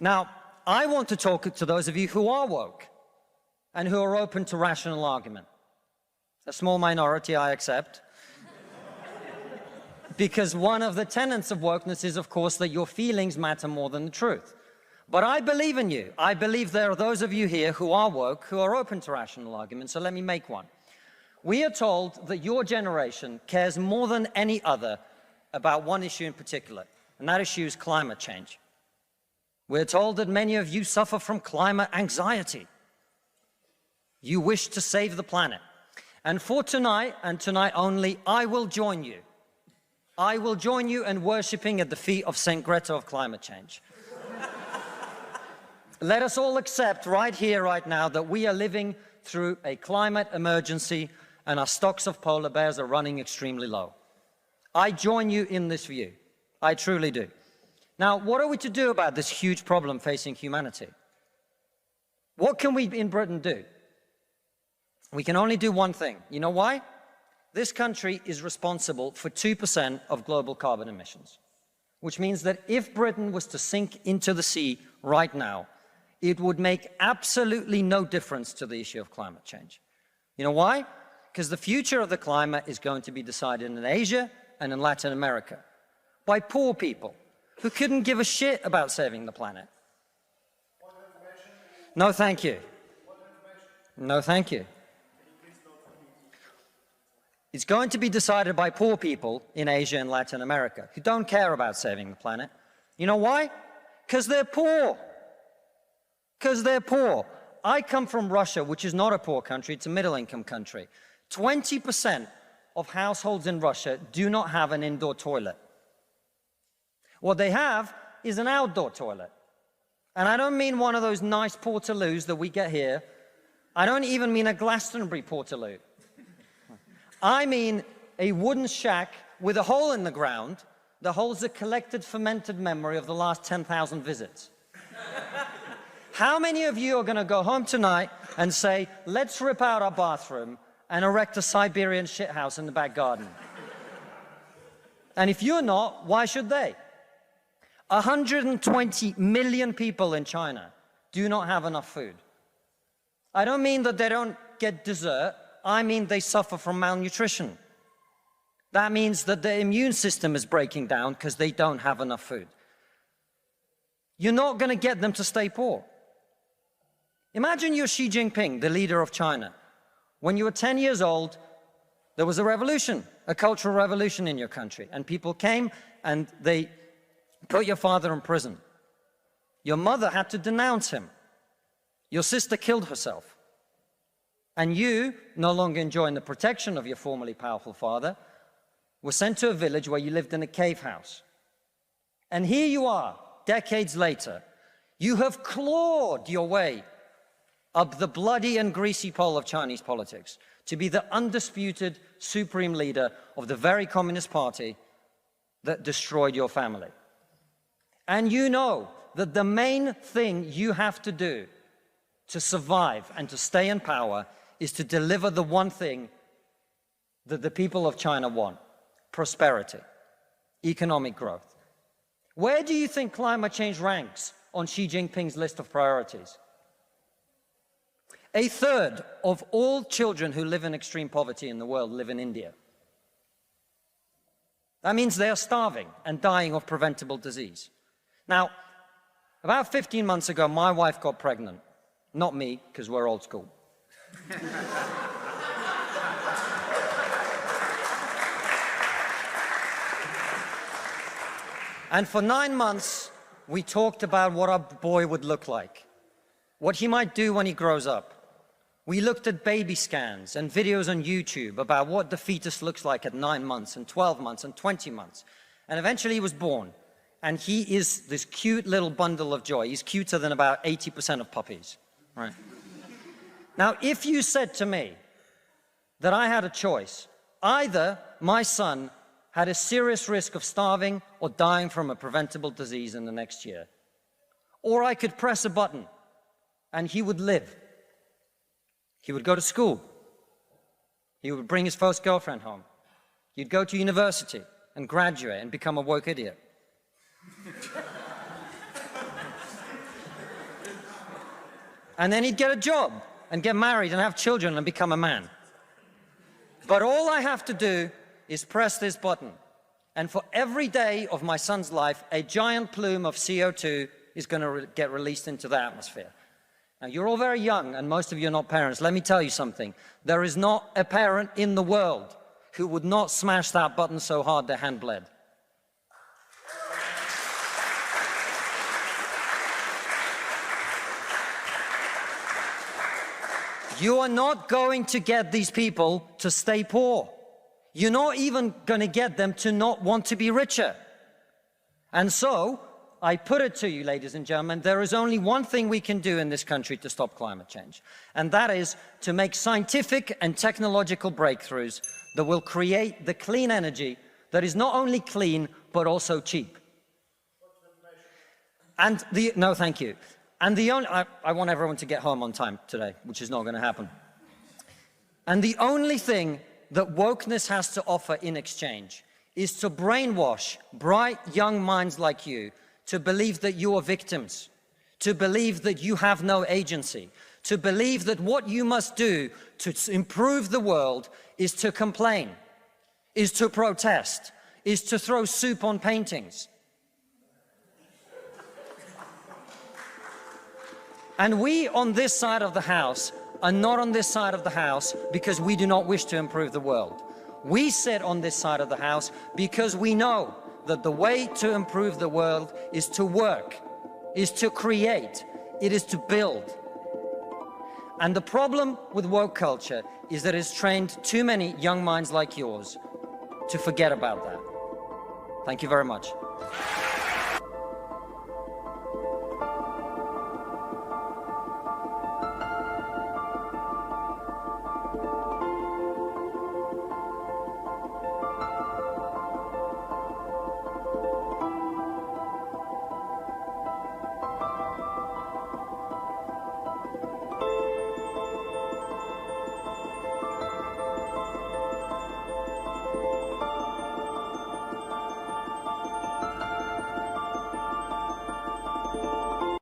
Now, I want to talk to those of you who are woke and who are open to rational argument. A small minority, I accept. Because one of the tenets of wokeness is, of course, that your feelings matter more than the truth. But I believe in you. I believe there are those of you here who are woke, who are open to rational argument, so let me make one. We are told that your generation cares more than any other about one issue in particular, and that issue is climate change. We're told that many of you suffer from climate anxiety. You wish to save the planet. And for tonight, and tonight only, I will join you. I will join you in worshipping at the feet of St. Greta of climate change. Let us all accept right here, right now, that we are living through a climate emergency and our stocks of polar bears are running extremely low. I join you in this view. I truly do. Now, what are we to do about this huge problem facing humanity? What can we in Britain do? We can only do one thing. You know why? This country is responsible for 2% of global carbon emissions, which means that if Britain was to sink into the sea right now, it would make absolutely no difference to the issue of climate change. You know why? Because the future of the climate is going to be decided in Asia and in Latin America by poor people who couldn't give a shit about saving the planet. No, thank you. No, thank you. It's going to be decided by poor people in Asia and Latin America who don't care about saving the planet. You know why? Because they're poor. Because they're poor. I come from Russia, which is not a poor country, it's a middle-income country. 20% of households in Russia do not have an indoor toilet. What they have is an outdoor toilet. And I don't mean one of those nice portaloos that we get here. I don't even mean a Glastonbury portaloo. I mean a wooden shack with a hole in the ground that holds the collected fermented memory of the last 10,000 visits. How many of you are going to go home tonight and say, let's rip out our bathroom and erect a Siberian shithouse in the back garden? And if you're not, why should they? 120 million people in China do not have enough food. I don't mean that they don't get dessert. I mean they suffer from malnutrition. That means that their immune system is breaking down because they don't have enough food. You're not going to get them to stay poor. Imagine you're Xi Jinping, the leader of China. When you were 10 years old, there was a revolution, a cultural revolution in your country, and people came and they put your father in prison. Your mother had to denounce him. Your sister killed herself. And you, no longer enjoying the protection of your formerly powerful father, were sent to a village where you lived in a cave house. And here you are, decades later. You have clawed your way up the bloody and greasy pole of Chinese politics to be the undisputed supreme leader of the very Communist Party that destroyed your family. And you know that the main thing you have to do to survive and to stay in power is to deliver the one thing that the people of China want: prosperity, economic growth. Where do you think climate change ranks on Xi Jinping's list of priorities? A third of all children who live in extreme poverty in the world live in India. That means they are starving and dying of preventable disease. Now, about 15 months ago, my wife got pregnant. Not me, because we're old school. And for 9 months, we talked about what our boy would look like, what he might do when he grows up. We looked at baby scans and videos on YouTube about what the fetus looks like at 9 months and 12 months and 20 months. And eventually he was born. And he is this cute little bundle of joy. He's cuter than about 80% of puppies, right? Now, if you said to me that I had a choice, either my son had a serious risk of starving or dying from a preventable disease in the next year, or I could press a button and he would live. He would go to school. He would bring his first girlfriend home. He'd go to university and graduate and become a woke idiot. And then he'd get a job and get married and have children and become a man. But all I have to do is press this button. And for every day of my son's life, a giant plume of CO2 is going to get released into the atmosphere. Now, you're all very young, and most of you are not parents. Let me tell you something. There is not a parent in the world who would not smash that button so hard their hand bled. You are not going to get these people to stay poor. You're not even going to get them to not want to be richer. And so, I put it to you, ladies and gentlemen, there is only one thing we can do in this country to stop climate change, and that is to make scientific and technological breakthroughs that will create the clean energy that is not only clean, but also cheap. And no, thank you. And I want everyone to get home on time today, which is not going to happen. And the only thing that wokeness has to offer in exchange is to brainwash bright young minds like you to believe that you are victims, to believe that you have no agency, to believe that what you must do to improve the world is to complain, is to protest, is to throw soup on paintings. And we on this side of the house are not on this side of the house because we do not wish to improve the world. We sit on this side of the house because we know that the way to improve the world is to work, is to create, it is to build. And the problem with woke culture is that it's trained too many young minds like yours to forget about that. Thank you very much.